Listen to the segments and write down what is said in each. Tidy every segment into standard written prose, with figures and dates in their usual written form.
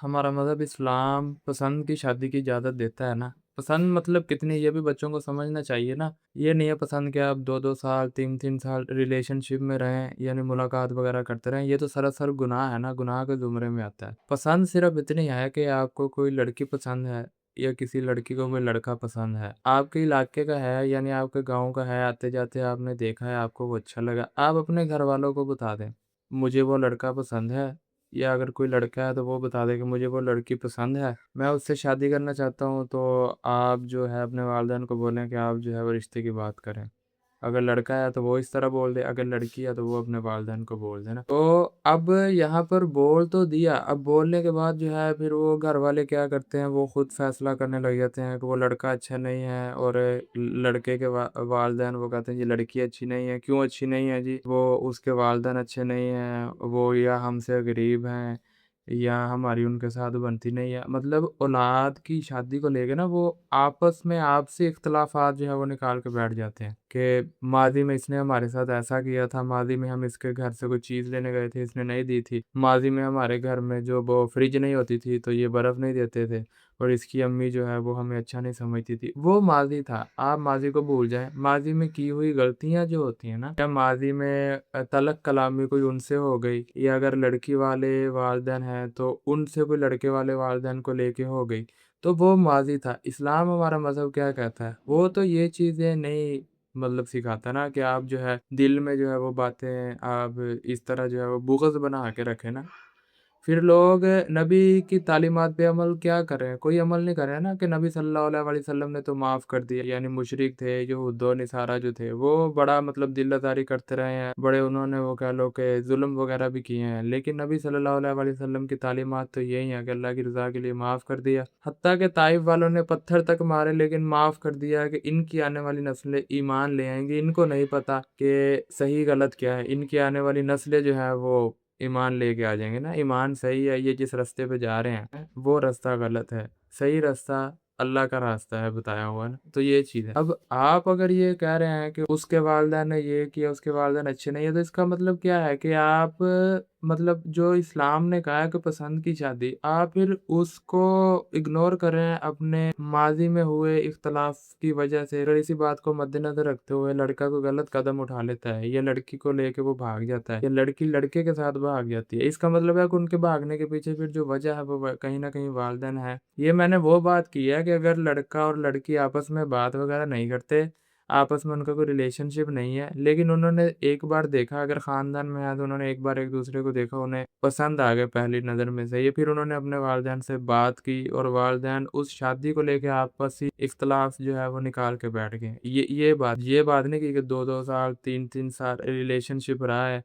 ہمارا مذہب اسلام پسند کی شادی کی اجازت دیتا ہے نا۔ پسند مطلب کتنی، یہ بھی بچوں کو سمجھنا چاہیے نا۔ یہ نہیں ہے پسند کہ آپ 2 2 سال 3 3 سال ریلیشن شپ میں رہیں، یعنی ملاقات وغیرہ کرتے رہیں۔ یہ تو سراسر گناہ ہے نا، گناہ کے زمرے میں آتا ہے۔ پسند صرف اتنی ہے کہ آپ کو کوئی لڑکی پسند ہے یا کسی لڑکی کو کوئی لڑکا پسند ہے، آپ کے علاقے کا ہے، یعنی آپ کے گاؤں کا ہے، آتے جاتے آپ نے دیکھا ہے، آپ کو وہ اچھا لگا، آپ اپنے گھر والوں کو بتا دیں مجھے وہ لڑکا پسند ہے، یا اگر کوئی لڑکا ہے تو وہ بتا دے کہ مجھے وہ لڑکی پسند ہے، میں اس سے شادی کرنا چاہتا ہوں، تو آپ جو ہے اپنے والدین کو بولیں کہ آپ جو ہے وہ رشتے کی بات کریں۔ اگر لڑکا ہے تو وہ اس طرح بول دے، اگر لڑکی ہے تو وہ اپنے والدین کو بول دے نا۔ تو اب یہاں پر بول تو دیا، اب بولنے کے بعد جو ہے پھر وہ گھر والے کیا کرتے ہیں، وہ خود فیصلہ کرنے لگ جاتے ہیں کہ وہ لڑکا اچھا نہیں ہے، اور لڑکے کے والدین وہ کہتے ہیں جی لڑکی اچھی نہیں ہے۔ کیوں اچھی نہیں ہے جی؟ وہ اس کے والدین اچھے نہیں ہیں، وہ یا ہم سے غریب ہیں، یا ہماری ان کے ساتھ بنتی نہیں ہے۔ مطلب اولاد کی شادی کو لے کے نا وہ آپس میں آپسی اختلافات جو ہے وہ نکال کے بیٹھ جاتے ہیں کہ ماضی میں اس نے ہمارے ساتھ ایسا کیا تھا، ماضی میں ہم اس کے گھر سے کوئی چیز لینے گئے تھے، اس نے نہیں دی تھی، ماضی میں ہمارے گھر میں جو وہ فریج نہیں ہوتی تھی تو یہ برف نہیں دیتے تھے، اور اس کی امی جو ہے وہ ہمیں اچھا نہیں سمجھتی تھی۔ وہ ماضی تھا، آپ ماضی کو بھول جائیں۔ ماضی میں کی ہوئی غلطیاں جو ہوتی ہیں نا، یا ماضی میں تلک کلامی کوئی ان سے ہو گئی، یا اگر لڑکی والے والدین ہیں تو ان سے کوئی لڑکے والے والدین کو لے کے ہو گئی، تو وہ ماضی تھا۔ اسلام ہمارا مذہب کیا کہتا ہے، وہ تو یہ چیزیں نہیں مطلب سکھاتا نا کہ آپ جو ہے دل میں جو ہے وہ باتیں آپ اس طرح جو ہے وہ بغض بنا کے رکھیں نا۔ پھر لوگ نبی کی تعلیمات پہ عمل کیا کر رہے ہیں؟ کوئی عمل نہیں کر رہے ہیں نا، کہ نبی صلی اللہ علیہ وسلم نے تو معاف کر دیا، یعنی مشرک تھے یہود و نصارہ جو تھے وہ بڑا مطلب دل آزاری کرتے رہے ہیں، بڑے انہوں نے وہ کہہ لو کہ ظلم وغیرہ بھی کیے ہیں، لیکن نبی صلی اللہ علیہ وسلم کی تعلیمات تو یہی ہیں کہ اللہ کی رضا کے لیے معاف کر دیا۔ حتیٰ کہ طائف والوں نے پتھر تک مارے لیکن معاف کر دیا کہ ان کی آنے والی نسلیں ایمان لے آئیں گی، ان کو نہیں پتا کہ صحیح غلط کیا ہے، ان کی آنے والی نسلیں جو ہے وہ ایمان لے کے آ جائیں گے نا۔ ایمان صحیح ہے، یہ جس راستے پہ جا رہے ہیں وہ راستہ غلط ہے، صحیح راستہ اللہ کا راستہ ہے بتایا ہوا نا۔ تو یہ چیز ہے۔ اب آپ اگر یہ کہہ رہے ہیں کہ اس کے والدین نے یہ کیا، اس کے والدین اچھے نہیں ہیں، تو اس کا مطلب کیا ہے کہ آپ مطلب جو اسلام نے کہا ہے کہ پسند کی شادی، آپ پھر اس کو اگنور کر رہے ہیں اپنے ماضی میں ہوئے اختلاف کی وجہ سے۔ اگر اسی بات کو مد نظر رکھتے ہوئے لڑکا کو غلط قدم اٹھا لیتا ہے، یا لڑکی کو لے کے وہ بھاگ جاتا ہے، یا لڑکی لڑکے کے ساتھ بھاگ جاتی ہے، اس کا مطلب ہے کہ ان کے بھاگنے کے پیچھے پھر جو وجہ ہے وہ کہیں نہ کہیں والدین ہے۔ یہ میں نے وہ بات کی ہے کہ اگر لڑکا اور لڑکی آپس میں بات وغیرہ نہیں کرتے، آپس میں ان کا کوئی ریلیشن شپ نہیں ہے، لیکن انہوں نے ایک بار دیکھا، اگر خاندان میں ہے تو انہوں نے ایک بار ایک دوسرے کو دیکھا، انہیں پسند آ گئے پہلی نظر میں سے، یہ پھر انہوں نے اپنے والدین سے بات کی، اور والدین اس شادی کو لے کے آپسی اختلاف جو ہے وہ نکال کے بیٹھ گئے۔ یہ بات نہیں کی کہ 2 2 سال 3 3 سال ریلیشن شپ رہا ہے،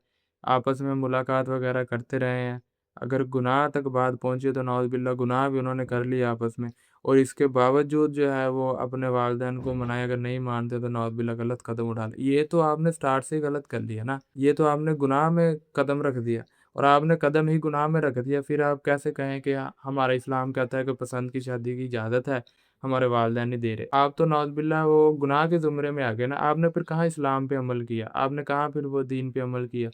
آپس میں ملاقات وغیرہ کرتے رہے ہیں، اگر گناہ تک بات پہنچی تو نعوذ باللہ گناہ بھی انہوں نے کر لیا آپس میں، اور اس کے باوجود جو ہے وہ اپنے والدین کو منائے، اگر نہیں مانتے تو نعوذ باللہ غلط قدم اٹھا لیا۔ یہ تو آپ نے سٹارٹ سے ہی غلط کر لیا نا، یہ تو آپ نے گناہ میں قدم رکھ دیا، اور آپ نے قدم ہی گناہ میں رکھ دیا، پھر آپ کیسے کہیں کہ ہمارا اسلام کہتا ہے کہ پسند کی شادی کی اجازت ہے، ہمارے والدین نہیں دے رہے؟ آپ تو نعوذ باللہ وہ گناہ کے زمرے میں آ گئے نا۔ آپ نے پھر کہاں اسلام پہ عمل کیا؟ آپ نے کہاں پھر وہ دین پہ عمل کیا؟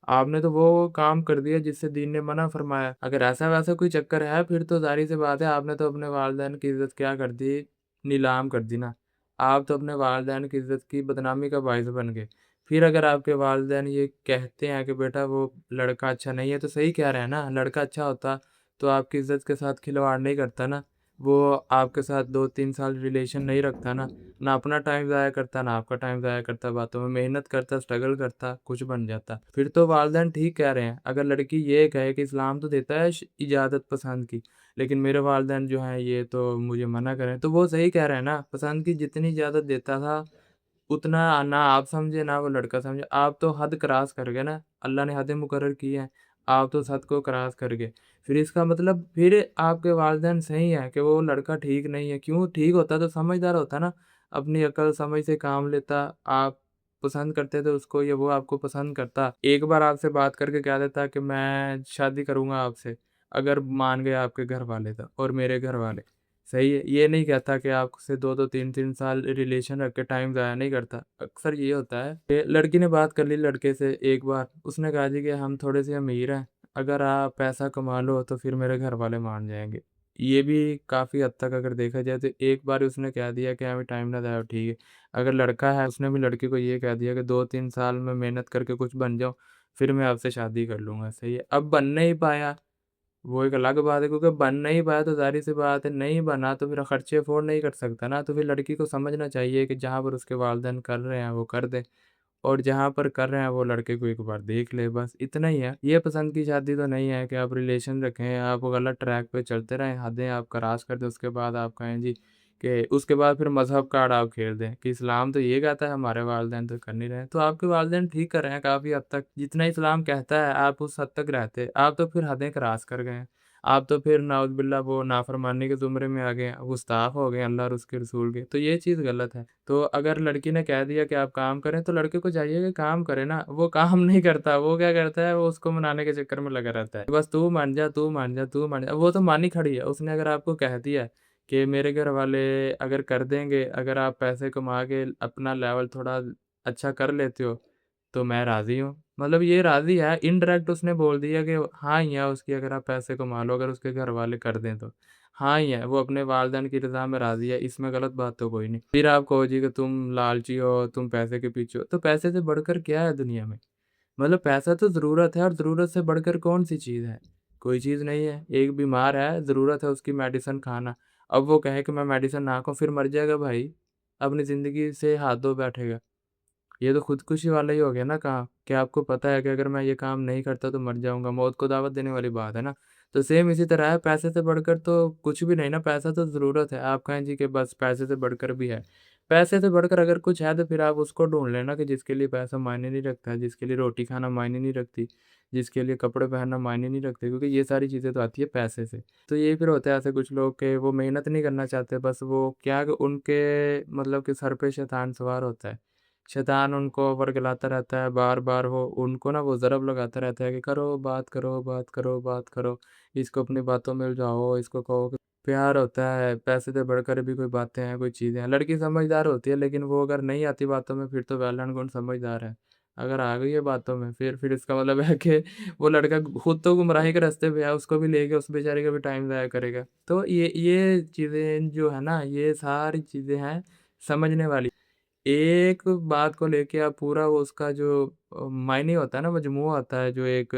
آپ نے تو وہ کام کر دیا جس سے دین نے منع فرمایا۔ اگر ایسا ویسا کوئی چکر ہے پھر تو ظاہر سی بات ہے، آپ نے تو اپنے والدین کی عزت کیا کر دی، نیلام کر دی نا۔ آپ تو اپنے والدین کی عزت کی بدنامی کا باعث بن گئے۔ پھر اگر آپ کے والدین یہ کہتے ہیں کہ بیٹا وہ لڑکا اچھا نہیں ہے، تو صحیح کہہ رہے ہیں نا، لڑکا اچھا ہوتا تو آپ کی عزت کے ساتھ کھلواڑ نہیں کرتا نا، وہ آپ کے ساتھ 2 3 سال ریلیشن نہیں رکھتا نا، نہ اپنا ٹائم ضائع کرتا، نہ آپ کا ٹائم ضائع کرتا، باتوں میں محنت کرتا، سٹرگل کرتا، کچھ بن جاتا۔ پھر تو والدین ٹھیک کہہ رہے ہیں۔ اگر لڑکی یہ کہے کہ اسلام تو دیتا ہے اجازت پسند کی، لیکن میرے والدین جو ہیں یہ تو مجھے منع کریں، تو وہ صحیح کہہ رہے ہیں نا۔ پسند کی جتنی اجازت دیتا تھا اتنا نہ آپ سمجھے نہ وہ لڑکا سمجھے، آپ تو حد کراس کر گئے نا، اللہ نے حدیں مقرر کی ہیں، آپ تو حد کو کراس کر گئے۔ پھر اس کا مطلب پھر آپ کے والدین صحیح ہیں کہ وہ لڑکا ٹھیک نہیں ہے۔ کیوں ٹھیک ہوتا تو سمجھدار ہوتا نا، اپنی عقل سمجھ سے کام لیتا، آپ پسند کرتے تھے اس کو یا وہ آپ کو پسند کرتا، ایک بار آپ سے بات کر کے کہہ دیتا کہ میں شادی کروں گا آپ سے، اگر مان گئے آپ کے گھر والے تو اور میرے گھر والے، صحیح ہے، یہ نہیں کہتا کہ آپ سے 2 2 3 3 سال ریلیشن رکھ کے ٹائم ضائع نہیں کرتا۔ اکثر یہ ہوتا ہے کہ لڑکی نے بات کر لی لڑکے سے ایک بار، اس نے کہا جی کہ ہم تھوڑے سے امیر ہیں، اگر آپ پیسہ کما لو تو پھر میرے گھر والے مان جائیں گے۔ یہ بھی کافی حد تک اگر دیکھا جائے تو ایک بار اس نے کہہ دیا کہ ہمیں ٹائم نہ دیا ٹھیک ہے۔ اگر لڑکا ہے اس نے بھی لڑکی کو یہ کہہ دیا کہ 2-3 سال میں محنت کر کے کچھ بن جاؤ پھر میں آپ سے شادی کر لوں گا، صحیح ہے۔ اب بن نہیں پایا وہ ایک الگ بات ہے، کیونکہ بن نہیں پایا تو ظاہر سی بات ہے، نہیں بنا تو پھر خرچے افورڈ نہیں کر سکتا نا، تو پھر لڑکی کو سمجھنا چاہیے کہ جہاں پر اس کے والدین کر رہے ہیں وہ کر دیں، اور جہاں پر کر رہے ہیں وہ لڑکے کو ایک بار دیکھ لے، بس اتنا ہی ہے۔ یہ پسند کی شادی تو نہیں ہے کہ آپ ریلیشن رکھیں، آپ غلط ٹریک پہ چلتے رہیں، حدیں آپ کراس کر دیں، اس کے بعد آپ کہیں جی کہ اس کے بعد پھر مذہب کارڈ آپ کھیل دیں کہ اسلام تو یہ کہتا ہے، ہمارے والدین تو کر نہیں رہے، تو آپ کے والدین ٹھیک کر رہے ہیں کافی حد تک، جتنا اسلام کہتا ہے آپ اس حد تک رہتے، آپ تو پھر حدیں کراس کر گئے ہیں، آپ تو پھر نعوذ باللہ وہ نافرمانی کے زمرے میں آ گئے، گستاخ ہو گئے اللہ اور اس کے رسول کے، تو یہ چیز غلط ہے۔ تو اگر لڑکی نے کہہ دیا کہ آپ کام کریں تو لڑکے کو چاہیے کہ کام کرے نا، وہ کام نہیں کرتا، وہ کیا کرتا ہے، وہ اس کو منانے کے چکر میں لگا رہتا ہے، بس تو مان جا، تو مان جا، تو مان جا، وہ تو مانی کھڑی ہے، اس نے اگر آپ کو کہہ دیا کہ میرے گھر والے اگر کر دیں گے، اگر آپ پیسے کما کے اپنا لیول تھوڑا اچھا کر لیتے ہو تو میں راضی ہوں، مطلب یہ راضی ہے، انڈائریکٹ اس نے بول دیا کہ ہاں ہی ہے اس کی، اگر آپ پیسے کما لو، اگر اس کے گھر والے کر دیں تو ہاں ہی ہے، وہ اپنے والدین کی رضا میں راضی ہے، اس میں غلط بات تو کوئی نہیں۔ پھر آپ کہو جی کہ تم لالچی ہو، تم پیسے کے پیچھے ہو، تو پیسے سے بڑھ کر کیا ہے دنیا میں؟ مطلب پیسہ تو ضرورت ہے، اور ضرورت سے بڑھ کر کون سی چیز ہے؟ کوئی چیز نہیں ہے۔ ایک بیمار ہے، ضرورت ہے اس کی میڈیسن کھانا، اب وہ کہے کہ میں میڈیسن نہ کھاؤں پھر مر جائے گا بھائی، اپنی زندگی سے ہاتھ دھو بیٹھے گا، یہ تو خودکشی والا ہی ہو گیا نا کام، کہ آپ کو پتہ ہے کہ اگر میں یہ کام نہیں کرتا تو مر جاؤں گا، موت کو دعوت دینے والی بات ہے نا۔ تو سیم اسی طرح ہے، پیسے سے بڑھ کر تو کچھ بھی نہیں نا، پیسہ تو ضرورت ہے، آپ کہیں جی کہ بس پیسے سے بڑھ کر بھی ہے، پیسے سے بڑھ کر اگر کچھ ہے تو پھر آپ اس کو ڈھونڈ لینا کہ جس کے لیے پیسہ معنی نہیں رکھتا ہے، جس کے لیے روٹی کھانا معنی نہیں رکھتی، جس کے لیے کپڑے پہننا معنی نہیں رکھتے، کیونکہ یہ ساری چیزیں تو آتی ہے پیسے سے۔ تو یہ پھر ہوتا ہے ایسے کچھ لوگ کہ وہ محنت نہیں کرنا چاہتے، بس وہ کیا کہ ان کے مطلب کہ سر پہ شیطان سوار ہوتا ہے، شیطان ان کو ورگلاتا رہتا ہے، بار بار وہ ان کو نا وہ ضرب لگاتا رہتا ہے کہ کرو بات، کرو بات، کرو بات، کرو، اس کو اپنی باتوں میں الجھاؤ، اس کو کہو کہ پیار ہوتا ہے، پیسے سے بڑھ کر بھی کوئی باتیں ہیں، کوئی چیزیں ہیں، لڑکی سمجھدار ہوتی ہے لیکن وہ اگر نہیں آتی باتوں میں پھر تو ویل اینڈ گڈ، سمجھدار ہے، اگر آ گئی ہے باتوں میں پھر اس کا مطلب ہے کہ وہ لڑکا خود تو گمراہی کے راستے پہ ہے، اس کو بھی لے کے اس بیچارے کا بھی ٹائم ضائع کرے گا، تو یہ چیزیں جو ہے نا، یہ ساری چیزیں ہیں سمجھنے والی، ایک بات کو لے کے آپ پورا وہ اس کا جو معنی ہوتا ہے نا، مجموعہ ہوتا ہے جو ایک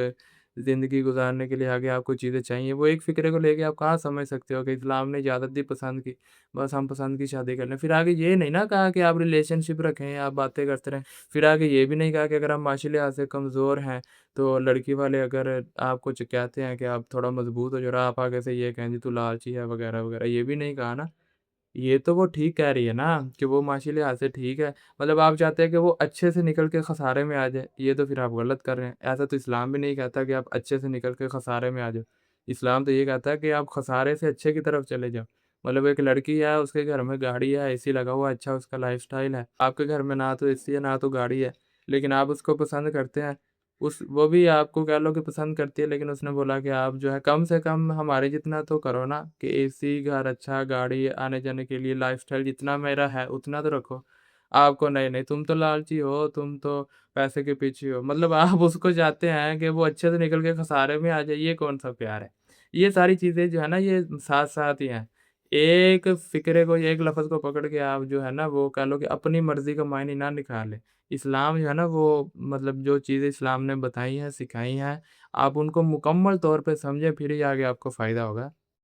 زندگی گزارنے کے لیے آگے آپ کو چیزیں چاہیے، وہ ایک فکرے کو لے کے آپ کہاں سمجھ سکتے ہو کہ اسلام نے اجازت دی پسند کی، بس ہم پسند کی شادی کر لیں، پھر آگے یہ نہیں نا کہا کہ آپ ریلیشن شپ رکھیں، آپ باتیں کرتے رہیں، پھر آگے یہ بھی نہیں کہا کہ اگر آپ معاشی لحاظ سے کمزور ہیں تو لڑکی والے اگر آپ کو کہتے ہیں کہ آپ تھوڑا مضبوط ہو جو آپ آگے سے یہ کہیں جی تو لالچی ہے وغیرہ وغیرہ، یہ بھی نہیں کہا نا، یہ تو وہ ٹھیک کہہ رہی ہے نا کہ وہ معاشی لحاظ سے ٹھیک ہے، مطلب آپ چاہتے ہیں کہ وہ اچھے سے نکل کے خسارے میں آ جائے، یہ تو پھر آپ غلط کر رہے ہیں، ایسا تو اسلام بھی نہیں کہتا کہ آپ اچھے سے نکل کے خسارے میں آ جاؤ، اسلام تو یہ کہتا ہے کہ آپ خسارے سے اچھے کی طرف چلے جاؤ، مطلب ایک لڑکی ہے، اس کے گھر میں گاڑی ہے، اے سی لگا ہوا ہے، اچھا اس کا لائف سٹائل ہے، آپ کے گھر میں نہ تو اے سی ہے نہ تو گاڑی ہے، لیکن آپ اس کو پسند کرتے ہیں، وہ بھی آپ کو کہہ لو کہ پسند کرتی ہے، لیکن اس نے بولا کہ آپ جو ہے کم سے کم ہمارے جتنا تو کرو نا، کہ اے سی، گھر، اچھا گاڑی، آنے جانے کے لیے لائف سٹائل جتنا میرا ہے اتنا تو رکھو، آپ کو نہیں نہیں تم تو لالچی ہو، تم تو پیسے کے پیچھے ہو، مطلب آپ اس کو چاہتے ہیں کہ وہ اچھے سے نکل کے خسارے میں آ جائے، یہ کون سا پیار ہے؟ یہ ساری چیزیں جو ہے نا یہ ساتھ ساتھ ہی ہیں، ایک فکرے کو، ایک لفظ کو پکڑ کے آپ جو ہے نا وہ کہہ لو کہ اپنی مرضی کا معنی نہ نکالے، اسلام جو ہے نا وہ مطلب جو چیزیں اسلام نے بتائی ہیں، سکھائی ہیں، آپ ان کو مکمل طور پہ سمجھیں، پھر ہی آگے آپ کو فائدہ ہوگا۔